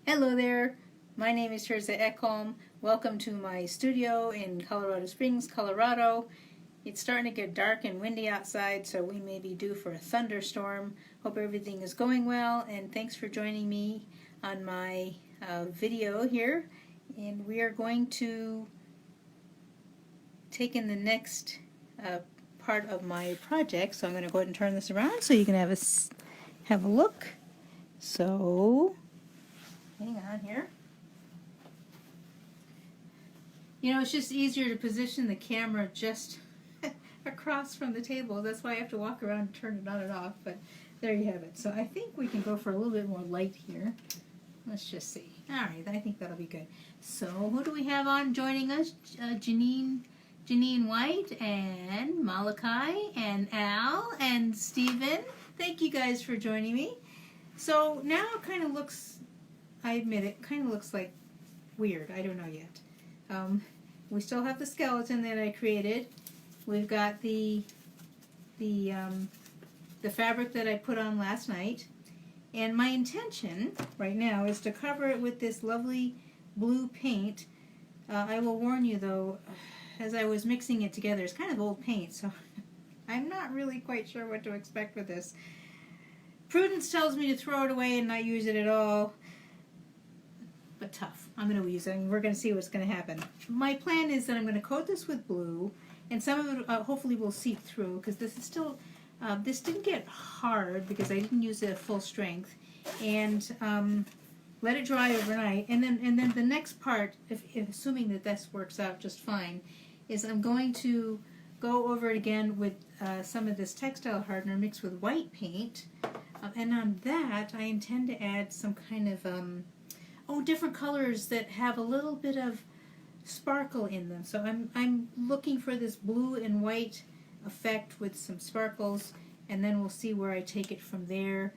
Hello there, my name is Teresa Ekholm. Welcome to my studio in Colorado Springs, Colorado. It's starting to get dark and windy outside, so we may be due for a thunderstorm. Hope everything is going well, and thanks for joining me on my video here. And we are going to take in the next part of my project, so I'm going to go ahead and turn this around so you can have a look. So, hang on here. You know, it's just easier to position the camera just across from the table. That's why I have to walk around and turn it on and off, but there you have it. So I think we can go for a little bit more light here. Let's just see. All right, I think that'll be good. So who do we have on joining us? Janine White and Malachi and Al and Stephen. Thank you guys for joining me. So now it kind of looks, I admit it, kind of looks like weird. I don't know yet. We still have the skeleton that I created. We've got the fabric that I put on last night. And my intention right now is to cover it with this lovely blue paint. I will warn you though, as I was mixing it together, it's kind of old paint, so I'm not really quite sure what to expect with this. Prudence tells me to throw it away and not use it at all. But tough. I'm going to use it and we're going to see what's going to happen. My plan is that I'm going to coat this with blue, and some of it hopefully will seep through, because this is still, this didn't get hard because I didn't use it at full strength, and let it dry overnight. And then the next part, if assuming that this works out just fine, is I'm going to go over it again with some of this textile hardener mixed with white paint, and on that I intend to add some kind of different colors that have a little bit of sparkle in them. So I'm looking for this blue and white effect with some sparkles, and then we'll see where I take it from there.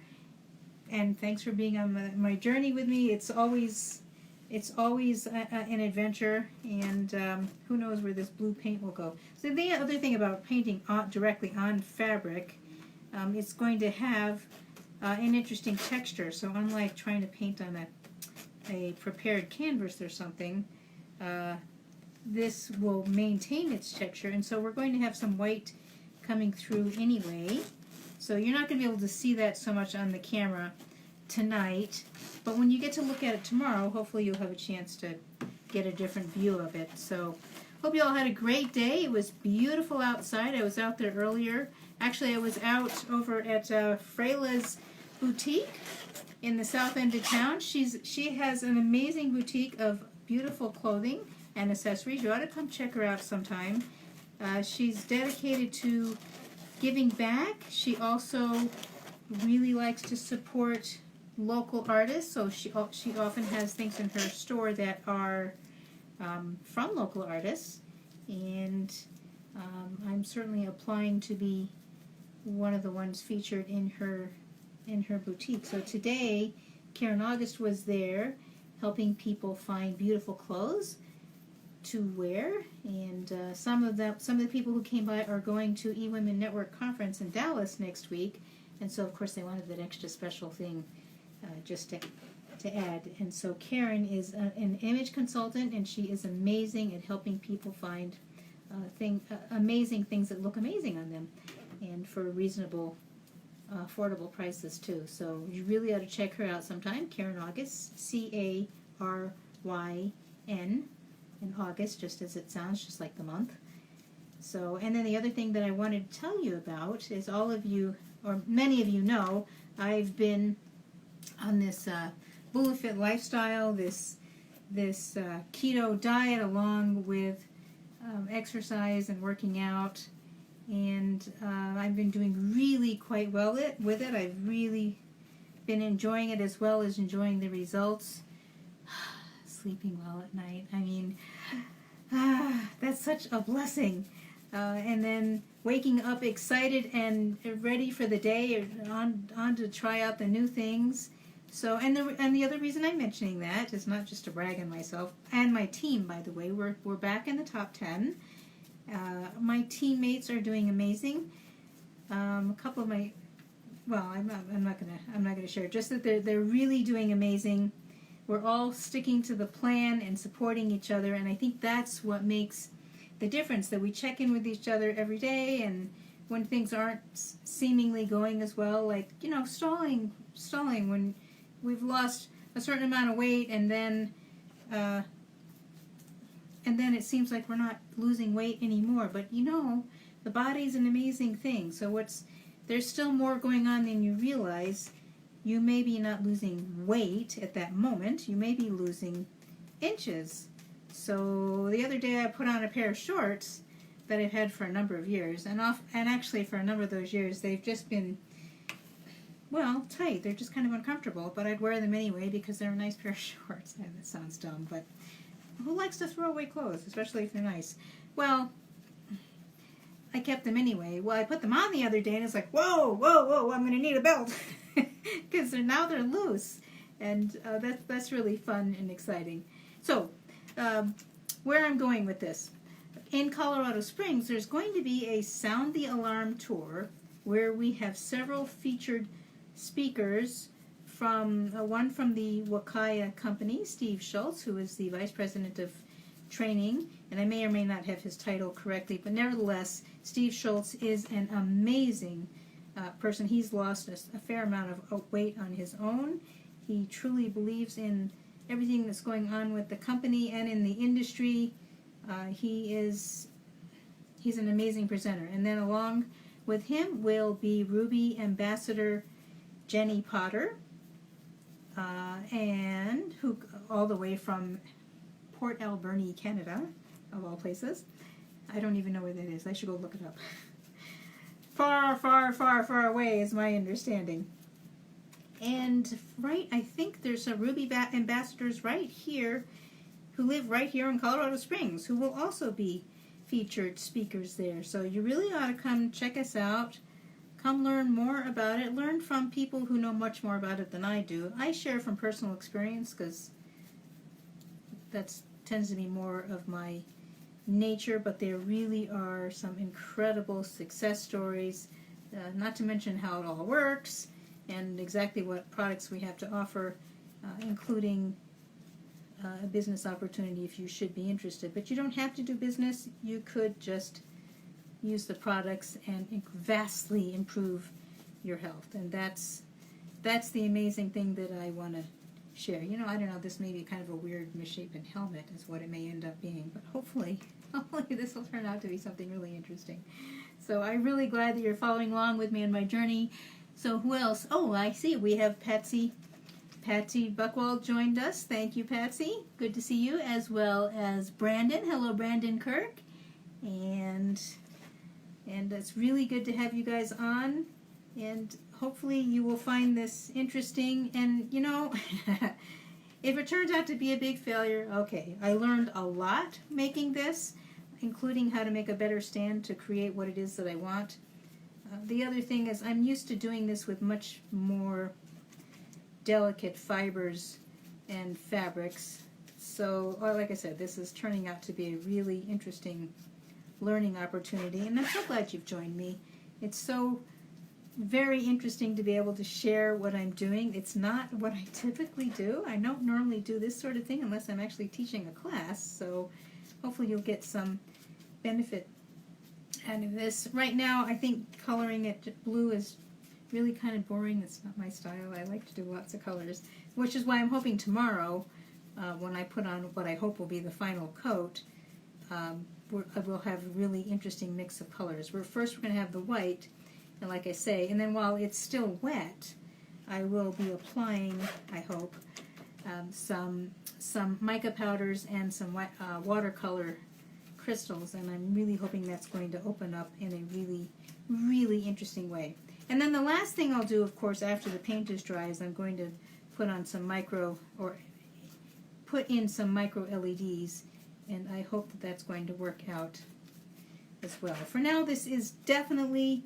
And thanks for being on my journey with me. It's always an adventure, and who knows where this blue paint will go. So the other thing about painting directly on fabric, it's going to have an interesting texture. So unlike trying to paint on a prepared canvas or something, this will maintain its texture, and so we're going to have some white coming through anyway. So you're not going to be able to see that so much on the camera tonight, but when you get to look at it tomorrow, hopefully you'll have a chance to get a different view of it. So hope you all had a great day. It was beautiful outside. I was out there earlier. Actually, I was out over at Freyla's boutique in the south end of town. She has an amazing boutique of beautiful clothing and accessories. You ought to come check her out sometime. She's dedicated to giving back. She also really likes to support local artists, so she often has things in her store that are from local artists, and I'm certainly applying to be one of the ones featured in her boutique. So today, Karen August was there helping people find beautiful clothes to wear, and some of the people who came by are going to eWomen Network Conference in Dallas next week, and so of course they wanted that extra special thing just to add. And so Karen is an image consultant, and she is amazing at helping people find amazing things that look amazing on them, and for reasonable affordable prices too. So you really ought to check her out sometime. Karen August, Caryn, in August, just as it sounds, just like the month. So, and then the other thing that I wanted to tell you about is, all of you, or many of you know, I've been on this BulletFit lifestyle, this keto diet, along with exercise and working out. And I've been doing really quite well with it. I've really been enjoying it, as well as enjoying the results. Sleeping well at night. I mean, that's such a blessing. And then waking up excited and ready for the day, on to try out the new things. So, and the other reason I'm mentioning that is not just to brag on myself and my team. By the way, we're back in the top 10. My teammates are doing amazing. A couple of my, well, I'm not gonna share. Just that they're really doing amazing. we're all sticking to the plan and supporting each other, and I think that's what makes the difference, that we check in with each other every day, and when things aren't seemingly going as well, like, stalling when we've lost a certain amount of weight, and then it seems like we're not losing weight anymore. But the body's an amazing thing. So there's still more going on than you realize. You may be not losing weight at that moment. You may be losing inches. So the other day I put on a pair of shorts that I've had for a number of years, and actually for a number of those years they've just been, well, tight. They're just kind of uncomfortable, but I'd wear them anyway because they're a nice pair of shorts. That sounds dumb, but who likes to throw away clothes, especially if they're nice? Well, I kept them anyway. Well, I put them on the other day, and it's like, whoa, I'm going to need a belt, because now they're loose, and that's really fun and exciting. So, where I'm going with this, in Colorado Springs, there's going to be a Sound the Alarm tour where we have several featured speakers, from one from the Wakaya company, Steve Schultz, who is the Vice President of Training, and I may or may not have his title correctly, but nevertheless, Steve Schultz is an amazing person. He's lost a fair amount of weight on his own. He truly believes in everything that's going on with the company and in the industry. He's an amazing presenter. And then along with him will be Ruby Ambassador Jenny Potter, and who all the way from Port Alberni, Canada, of all places. I don't even know where that is. I should go look it up. Far away is my understanding. And I think there's a Ruby ambassadors right here who live right here in Colorado Springs who will also be featured speakers there. So you really ought to come check us out. Come learn more about it. Learn from people who know much more about it than I do. I share from personal experience because that tends to be more of my nature, but there really are some incredible success stories, not to mention how it all works and exactly what products we have to offer, including a business opportunity if you should be interested. But you don't have to do business. You could just use the products and vastly improve your health. And that's the amazing thing that I want to share. I don't know, this may be kind of a weird misshapen helmet is what it may end up being, but hopefully this will turn out to be something really interesting. So I'm really glad that you're following along with me on my journey. So who else? Oh, I see. We have Patsy Buchwald joined us. Thank you, Patsy. Good to see you, as well as Brandon. Hello, Brandon Kirk. And it's really good to have you guys on. And hopefully you will find this interesting. And, if it turns out to be a big failure, okay. I learned a lot making this, including how to make a better stand to create what it is that I want. The other thing is I'm used to doing this with much more delicate fibers and fabrics. So, like I said, this is turning out to be a really interesting learning opportunity, and I'm so glad you've joined me. It's so very interesting to be able to share what I'm doing. It's not what I typically do. I don't normally do this sort of thing unless I'm actually teaching a class, so hopefully you'll get some benefit out of this. Right now, I think coloring it blue is really kind of boring. It's not my style. I like to do lots of colors, which is why I'm hoping tomorrow, when I put on what I hope will be the final coat, we'll have a really interesting mix of colors. First we're going to have the white, and like I say, and then while it's still wet, I will be applying, I hope, some mica powders and some watercolor crystals, and I'm really hoping that's going to open up in a really, really interesting way. And then the last thing I'll do, of course, after the paint is dry, is I'm going to put in some micro LEDs, and I hope that that's going to work out as well. For now, this is definitely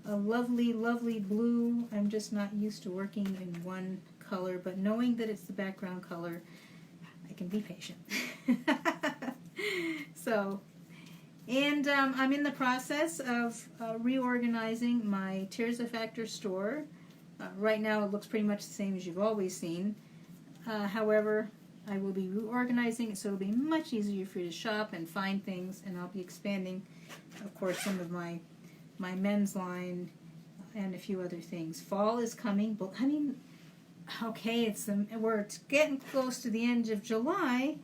a lovely, lovely blue. I'm just not used to working in one color, but knowing that it's the background color, I can be patient. So, and I'm in the process of reorganizing my Tears of Factor store. Right now it looks pretty much the same as you've always seen. However, I will be reorganizing it so it'll be much easier for you to shop and find things, and I'll be expanding, of course, some of my men's line and a few other things. Fall is coming, but I mean, okay, we're getting close to the end of July,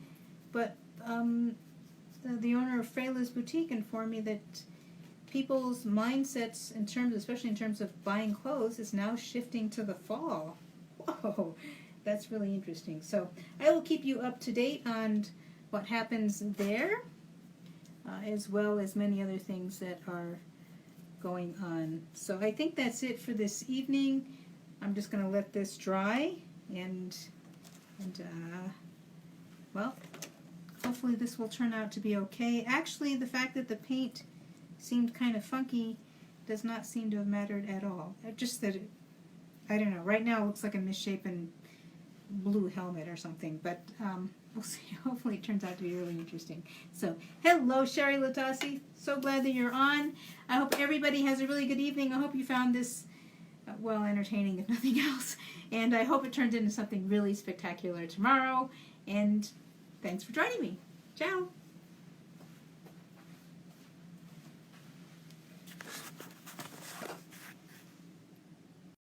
but the owner of Freyla's Boutique informed me that people's mindsets, especially in terms of buying clothes, is now shifting to the fall. Whoa, that's really interesting. So I will keep you up to date on what happens there, as well as many other things that are going on. So I think that's it for this evening. I'm just going to let this dry, and well, hopefully this will turn out to be okay. Actually, the fact that the paint seemed kind of funky does not seem to have mattered at all. Just that I don't know. Right now it looks like a misshapen blue helmet or something, but we'll see. Hopefully it turns out to be really interesting. So, hello, Sherry Latasi. So glad that you're on. I hope everybody has a really good evening. I hope you found this, well, entertaining if nothing else. And I hope it turns into something really spectacular tomorrow. And thanks for joining me. Ciao.